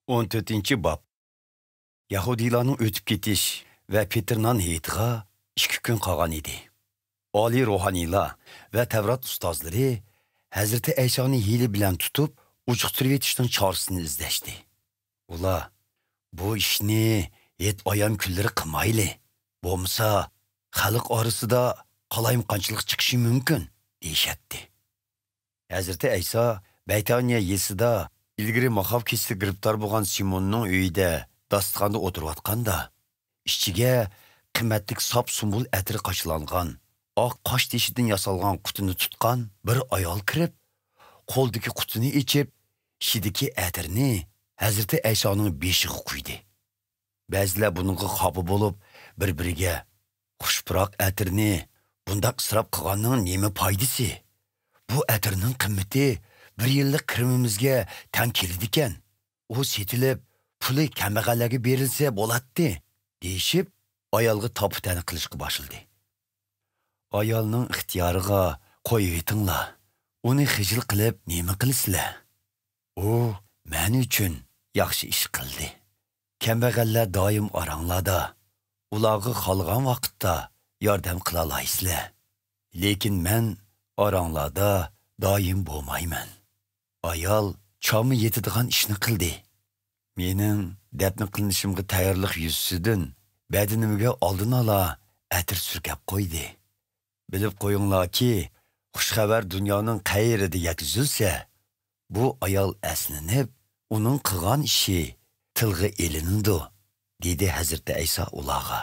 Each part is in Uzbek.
14-ci bab. Yahudilarning o'tib ketish va Petrnan heytiga 2 kun qolgan edi. Oliy ruhaniylar va Tavrat ustozlari Hazreti Aysoni hiyli bilan tutib, uchiqtirib etishning chorasini izlashdi. Ular bu ishni et ayam kunlari qilmayli. Bo'lmasa, xalq orasida qalayimqanchilik chiqishi mumkin deyishatdi. Hazreti Ayso Baytaniya yesida ilgari mahav kesdi giribtor bo'lgan Simonning uyida dasturxonda o'tirayotganda, ichiga qimmatlik sop sumbul atri qo'shilangan, oq qosh teshidan yasalgan qutini tutgan bir ayol kirib, qo'ldagi qutini ichib, ichidagi atirni Hazreti Aysoning beshiga quydi. Ba'zilar buningga xafa bo'lib, bir-biriga xushpuroq atirni bundaq isrof qilganning nima foydasi? Bu atirning qimmati bir yillik kirimimizga tang keladi ekan. U setilib, puli kambag'allarga berilsa bo'ladi, deyishib, ayolga topitani qilishga boshildi. Ayolning ixtiyoriga qo'yib etinglar. Uni xijil qilib nima qilasizlar? U men uchun yaxshi ish qildi. Kambag'allar doim oranglarda, ularga qolgan vaqtda yordam qila olaysizlar. Lekin men oranglarda doim bo'lmayman. Ayol chomi yetadigan ishni qildi. Mening dafn qilinishimga tayyorlik yuzasidan badanimga oldin ola atir surkab qo'ydi. Bilib qo'yinglarki, xushxabar dunyoning qayerida yetkazilsa, bu ayol aslinib, uning qilgan ishi tilga elinadi, dedi Hazreti Ayso ularga.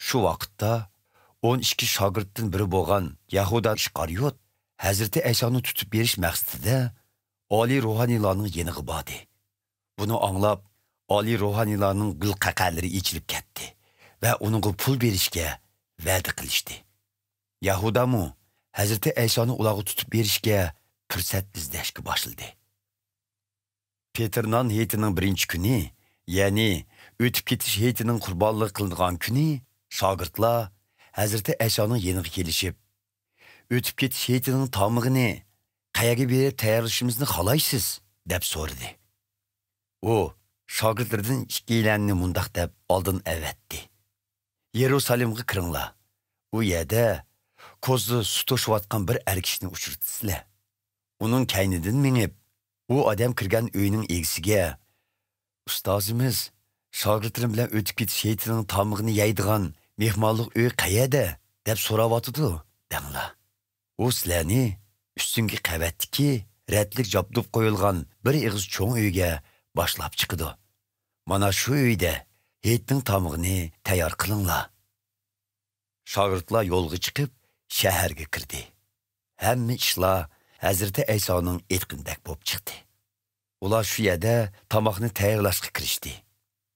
Shu vaqtda 12 shogirddan biri bo'lgan Yahuda Ishqariyot Hazreti Aysoni tutib berish maqsadida oliy ruhaniylarning yeniga bordi. Buni anglab, oliy ruhaniylarning g'ilqaqalari ichilib ketdi va uningga pul berishga va'da qilishdi. Yahuda mu Hazreti Aysoni ularga tutib berishga fursat izlashga boshildi. Petrnan heytining birinchi kuni, ya'ni o'tib ketish heytining qurbonlik qilingan kuni, shogirdlar Hazreti Aysoning yeniga kelishib, o'tib ketish heytining tomig'ini qayerga berib tayyorlashimizni xohlaysiz, deb so'radi. U shogirdlardan ikkilanni mundaq deb oldin avatdi. Yerusalimga kiringlar. U yerda ko'zni suv to'shayotgan bir erkishni uchirtsizlar. Uning kaynidan minib, u odam kirgan uyning egisiga, ustozimiz shogirdlarim bilan o'tib ketish heytining tomig'ini yeydigan mehmonlik uy qayerda, deb so'rayotdi, denglar. U sizlarni ustungi qavatdagi ratlik jobdib qo'yilgan bir ig'iz cho'ng uyga boshlab chiqdi. Mana shu uyda heytning tomig'ini tayyor qilinglar. Shogirdlar yo'lga chiqib, shaharga kirdi. Hamma ishlar Hazreti Aysoning aytganidek bo'lib chiqdi. Ular shu yerda tomoqni tayyorlashga kirishdi.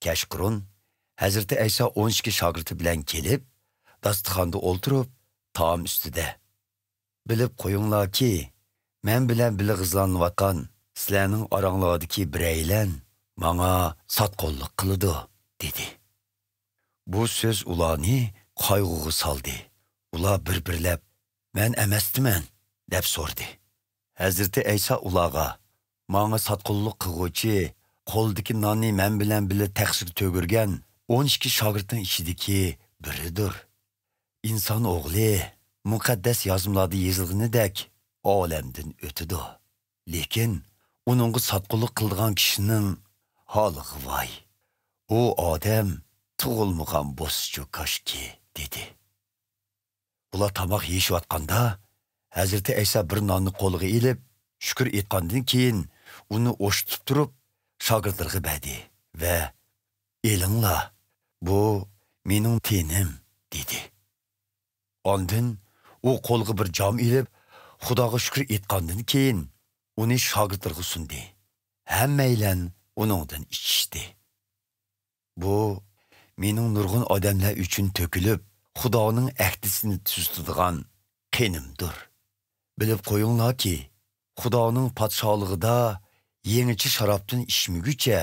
Kashqurun Hazreti Ayso 12 shogirdi bilan kelib, dasturxonda o'ltirib, taom ustida. Bilib qo'yinglarki, men bilan bilig'izlanayotgan sizlarning oranglardagi biraylan menga sotqonlik qiladi, dedi. Bu so'z ularni qayg'uga soldi. Ular bir-birlab, men emasdiman, deb so'rdi. Hazreti Ayso ularga, menga sotqonlik qilguvchi, qo'ldagi nonni men bilan birga taqsir to'girgan 12 shogirdning ichidagi biridir. İnsan o'g'li muqaddas yozmalarda yozilganidek olamdan o'tadi. Lekin uningga sotqinlik qilgan kishining holiga voy. U odam tug'ilmagan bo'schu koshki, dedi. Ular tomoq yeyishayotganda Hazreti Ayso bir nonni qo'liga ilib, shukr etgandan keyin uni o'shitib turib, shogirdlarga berdi va "Elinglar, bu mening tenim", dedi. Ondan u qo'lga bir jam ilib, Xudoga shukr etgandan keyin uni shogirdlarga sundi. Hammaylar uningdan ichishdi. Bu mening nurg'un odamlar uchun to'kilib, Xudoning ahdisini tuzadigan qenimdir. Bilib qo'yinglarki, Xudoning podshohligida yangicha sharobdan ichmaguncha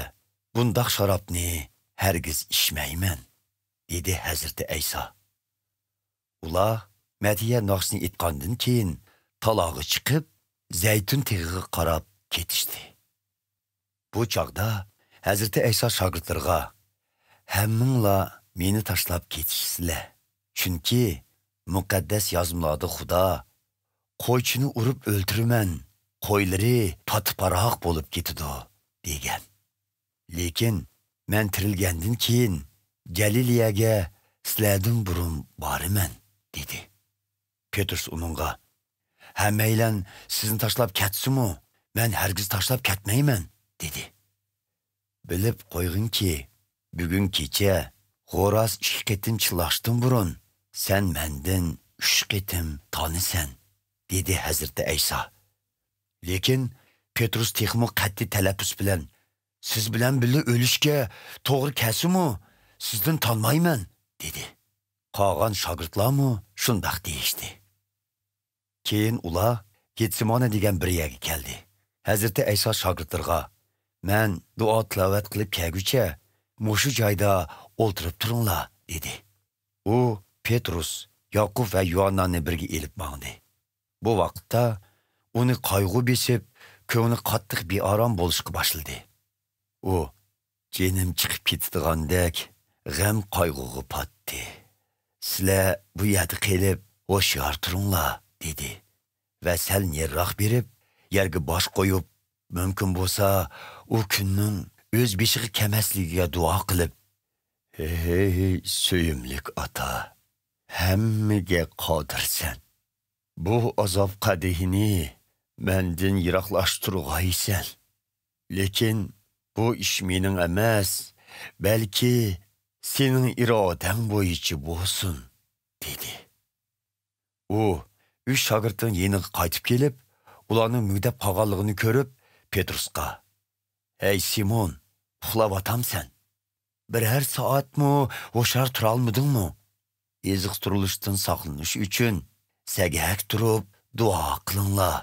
bundaq sharobni hargiz ichmayman, dedi Hazreti Ayso. Ular Madiya naqsini etgandan keyin talog'i chiqib, zaytun tig'iga qarab ketishdi. Bu çağda Hazreti İsa şagirdlarga "Hamminglar meni tashlab ketishsizlar. Chunki muqaddas yozmalarda Xudo qo'ychini urib o'ltiraman, qo'ylari patparoq bo'lib ketidi" degan. Lekin men tirilgandan keyin Galileyaga sizlardan burun boraman dedi. Petrus uningga "Hammaylan sizni tashlab ketsin-mu, men hargiz tashlab ketmayman" dedi. Bilib qo'yginki, bugun kecha Xo'roz 2 qitim chillashdan burun sen mendan 3 qitim tanisan, dedi Hazreti İsa. Lekin Petrus texmo qat'iy talaffuz bilan "Siz bilan birga o'lishga to'g'ri kelsa-mu, sizdan tanmayman" dedi. Qolgan shogirdlarmi shundoq deyishdi. Keyin ular Getsemane degan bir yerga keldi. Hazreti İsa shogirdlarga "Men duo tilovat qilib kelguncha mushu joyda o'ltirib turinglar" dedi. U Petrus, Yaqub va Yuhannani birga elib mangdi. Bu vaqtda uni qayg'u besib, ko'ngli qattiq bearom bo'lishga boshladi. U "Jenim chiqib ketdigandek g'am qayg'uga patdi. Sizlar bu yerda qilib ho'shyor turinglar" dedi. Va sal neriroq berib, yerga bosh qo'yib, mumkin bo'lsa, u kunning o'z beshiga kelmasligiga duo qilib, "Ey suyimlik ota, hammaga qodirsan. Bu azob qadihini mendan yiroqlashtirg'aysan. Lekin bu ish mening emas, balki sening irodang bo'yicha bo'lsin" dedi. U 3 shogirdning yeniga qaytib kelib, ularning mugdab qolganligini ko'rib, Petrusga "Ey Simon, uxlayotamsan? Biror soatmi o'shar tura olmadingmi? Eziq turilishdan saqlanish uchun sagak turib duo qilinglar.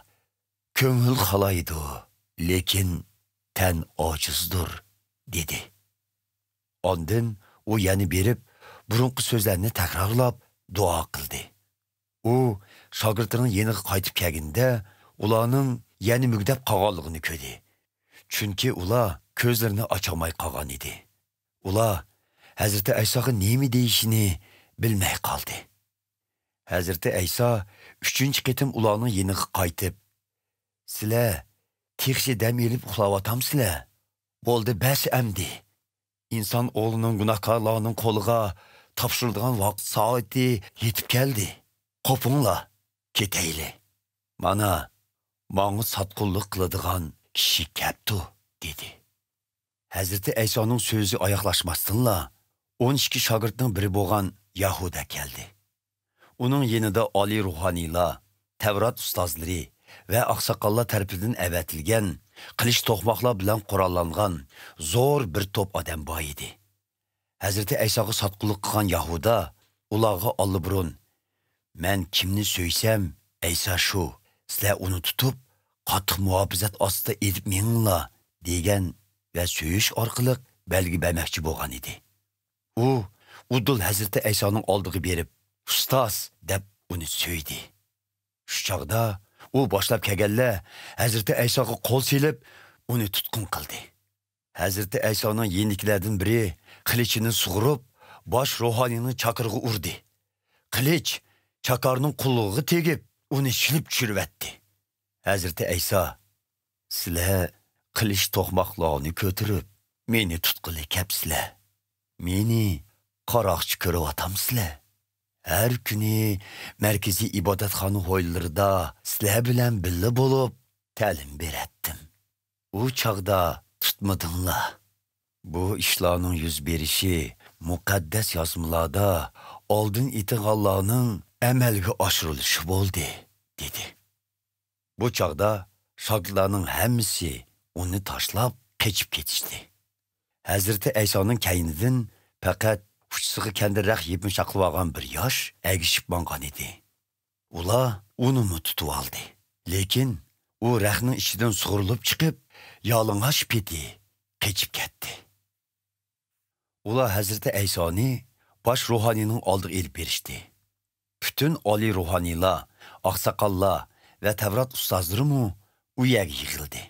Ko'ngil xolaydi, lekin tan ojizdir" dedi. Ondan u yana berib, burunqi so'zlarni takrorlab duo qildi. U shogirdlarning yeniga qaytib kelganda, ularning yana mugdab qolganligini ko'rdi. Chunki ular ko'zlarini ochamay qolgan edi. Ular Hazreti İsa'ga nima deyishini bilmay qoldi. Hazreti İsa 3-chi qitim ularning yeniga qaytib, "Sizlar texshi dam elib uxlayotamsizlar? Bo'ldi bas amdi. İnson o'g'lining gunohkorlarning qo'liga topshirilgan vaqt soati yetib keldi. Qopinglar, ketayli. Mana, manga satqullik qiladigan kishi kelibdi" dedi. Hazreti İsa'ning so'zi oyoqlashmasdinla 12 shogirdning biri bo'lgan Yahuda keldi. Uning yanida oliy ruhoniylar, Tavrat ustozlari va oqsoqollar tarafidan avatilgan, qilich to'qmoqlar bilan qurollangan zo'r bir to'p odam bor edi. Hazreti İsa'ga satqullik qilgan Yahuda ularga olliburun "Men kimni so'ysam, İsa shu. Sizlar uni tutib, qattiq muhofazat ostida edib meninglar" degan va so'yish orqali belgi bermoqchi bo'lgan edi. U udul Hazreti İsa'ning oldiga berib, "Ustoz" deb uni so'ydi. Shu chog'da u boshlab kelganlar Hazreti İsa'ga qo'l silib, uni tutqun qildi. Hazreti İsa'ning yeniklaridan biri qilichini sug'urib, bosh ruhoniyning chaqirig'i urdi. Qilich chaqarning qulog'iga tegib, uni shilib tushiribdi. Hazreti İsa "Sizlar qilich to'qmoqlarni ko'tarib, meni tutqili kelibsizlar. Meni qaroqchi ko'ryotamsizlar. Her kuni markaziy ibodatxona hoylarida sizlar bilan birga bo'lib ta'lim beratdim. U chaqda tutmadinglar. Bu ishlarning yuz berishi muqaddas yozmalarda oldin aytilganlarning amalga oshirilishi bo'ldi" dedi. Bu chaqda shogirdlarning hammasi uni tashlab qochib ketishdi. Hazreti İsa'ning kaynidan faqat uçsiga kandiraq yepinchaqlab olgan bir yosh agishib mangan edi. Ular uni tutib oldi. Lekin u rahning ichidan sug'urilib chiqib, yalang'och peti qochib ketdi. Ular Hazreti İsa'ni bosh ruhoniyning oldiga elib berishdi. Bütün oliy ruhoniylar, oqsoqollar va Tavrat ustozlari u yerga yig'ildi.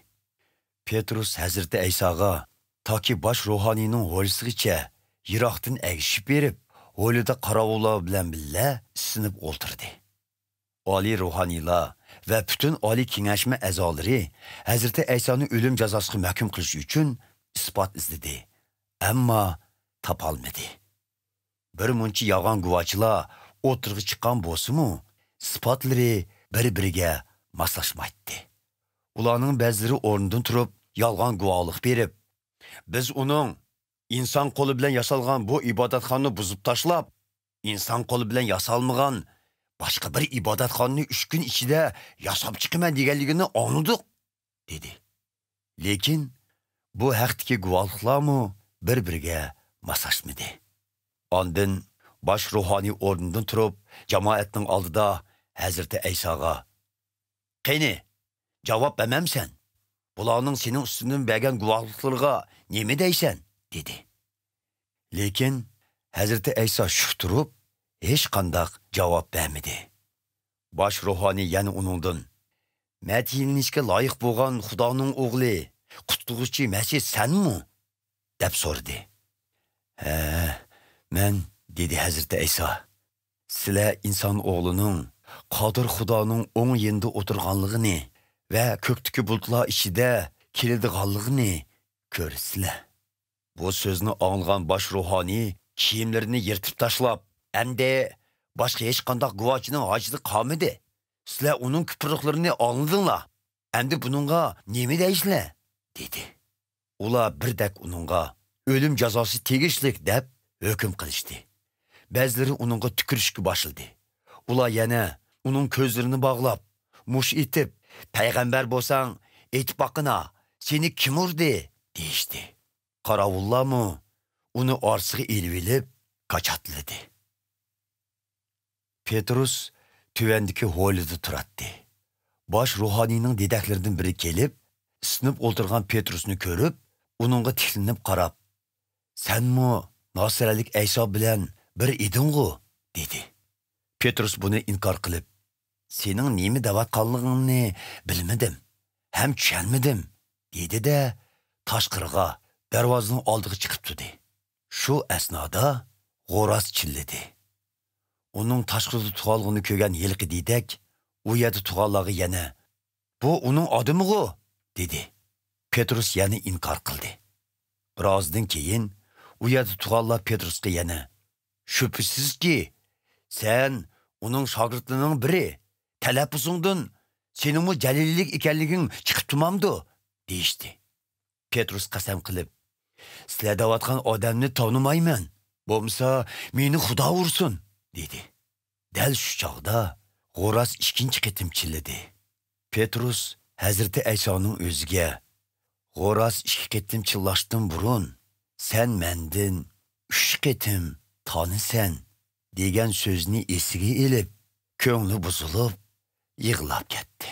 Petrus Hazreti Aysoga toki bosh ruhoniyning hovlisigacha yiroqdan agishib berib, hovlida qarovullar bilan billa sinib o'ltirdi. Oliy ruhoniylar va butun oliy kengashma a'zolari Hazreti Aysoni o'lim jazosiga mahkum qilish uchun isbot izladi, ammo topolmadi. Bir muncha yolg'on guvohchilar o'tirg'i chiqqan bo'lsa-mu, isbotlari bir-biriga moslashmaydi. Ularning ba'zilari o'rnidan turib, yolg'on guvohlik berib, biz uning inson qo'li bilan yasalgan bu ibodatxonni buzib tashlab, inson qo'li bilan yasalmagan boshqa bir ibodatxonni 3 kun ichida yasab chiqaman deganligini anladik, dedi. Lekin bu haqdagi guvohliklarmi bir-biriga moslashmadi. Ondan bosh ruhoniy o'rnidan turib, jamoatning oldida Hazreti Aysoga: "Qani, javob bermamsan? Bularning sening ustidan bergan guvohliklarga nima deysan?" dedi. Lekin Hazreti Ayso shuk turib, hech qanday javob bermadi. Bosh ruhoniy yana uningdan: "Matiyilinishga loyiq bo'lgan Xudoning o'g'li, qutquvchi Masih senmi?" deb so'radi. "Ha, men", dedi Hazreti Ayso. "Sizlar inson o'g'lining Qodir Xudoning o'ng yonida o'tirganligini va ko'kdagi bulutlar ichida keladiganligini ko'rsizlar." Bu so'zni anglagan bosh ruhoniy kiyimlarini yirtib tashlab, "Endi boshqa hech qanday guvohchining hojati qolmadi. Sizlar uning kipriklarini angladinglar. Endi buningga nima deysizlar?" dedi. Ular birdak uningga o'lim jazosi tegishlik deb hukm qilishdi. Ba'zilari uningga tukirishga boshladi. Ular yana uning ko'zlarini bog'lab, mush etib, "Payg'ambar bo'lsang, aytib boqina, seni kim urdi?" deyishdi. Qarovullarmi uni orsiga elib qachatladı. Petrus tuvandiki hovlida turardi. Bosh ruhoniyning dedaklaridan biri kelib, sinib o'ltirgan Petrusni ko'rib, uningga tiklinib qarab, "Senmi Nasiralik Ayso bilan bir eding-ku?" dedi. Petrus buni inkor qilib, "Sening nima davatqanligingni bilmadim, ham tushunmadim", dedi-de tashqariga, darvozaning oldiga chiqib turdi. Shu asnoda g'o'ras chilladi. Uning tashqarida tug'alg'ini ko'rgan yilqi dedak, u yerda tug'anligi yana, "Bu uning odami-ku", dedi. Petrus yana inkor qildi. Birozdan keyin u yerda tug'anlar Petrusga yana, "Shubhisizki, sen uning shogirdlarining biri, talaffuzingdan sening jalillik ekanliging chiqib turmamdi", deyishdi. Petrus qasam qilib, "Sizlar davatgan odamni tonimayman, bo'lmasa meni Xudo ursin", dedi. Dal shu chog'da g'o'ras ikkinchi qitim chilladi. Petrus Hazreti Aysoning o'ziga, "G'o'ras 2 qitim chillashdan burun sen mendan 3 qitim tonisan" degan so'zni esiga elib, ko'ngli buzilib, yig'lab ketdi.